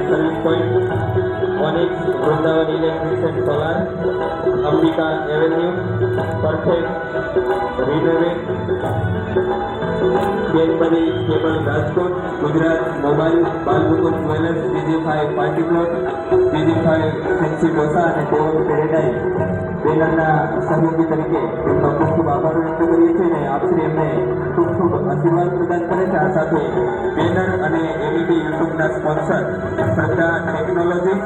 Service point, onyx, Vrindavan electrics and solar, Ambika Avenue, perfect, renovate, Cadbury cable Rajkot, Gujarat mobile, Balmukund jewellers, BG5 party plot, BG5 fancy dosa અને તેઓ paradise બેનરના સહયોગી તરીકે તેમનો ખૂબ ખૂબ આભાર વ્યક્ત કરીએ છીએ અને આપશ્રી એમને ખૂબ ખૂબ આશીર્વાદ પ્રદાન કરે છે. આ સાથે બેનર અને LED યુટ્યુબના સ્પોન્સર શ્રદ્ધા ટેકનોલોજી,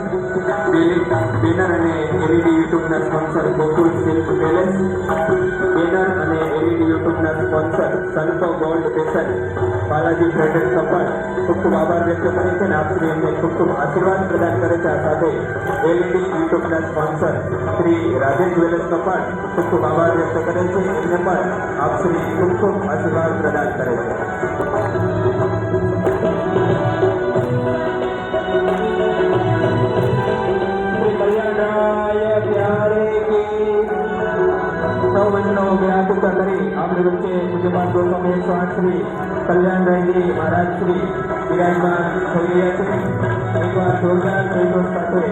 બેનર અને LED યુટ્યુબના sponsor Gokul silk palace, banner અને LED યુટ્યુબના સ્પોન્સર સંતો ગોલ્ડ પેશન, બાલાજી ટ્રેડર્સ કપડ ખૂબ ખૂબ આભાર વ્યક્ત કરે છે અને આપશ્રી એમને ખૂબ ખૂબ આશીર્વાદ પ્રદાન કરે છે. આ સાથે LED યુટ્યુબના સ્પોન્સર શ્રી રાજેશ જ્વેલર્સ કપડ ખૂબ ખૂબ આભાર વ્યક્ત કરે છે. એમને પણ આપશ્રી ખૂબ ખૂબ આશીર્વાદ પ્રદાન કરે છે. સૌ વૈષ્ણવ વ્યાકુતા કરી આપણી વચ્ચે પૂજ્યપાદ ગોસ્વામી 108 શ્રી કલ્યાણરાયજી મહારાજ શ્રી વિરાજમાન થઈ રહ્યા છે. એકવાર જોરદાર જયઘોષ સાથે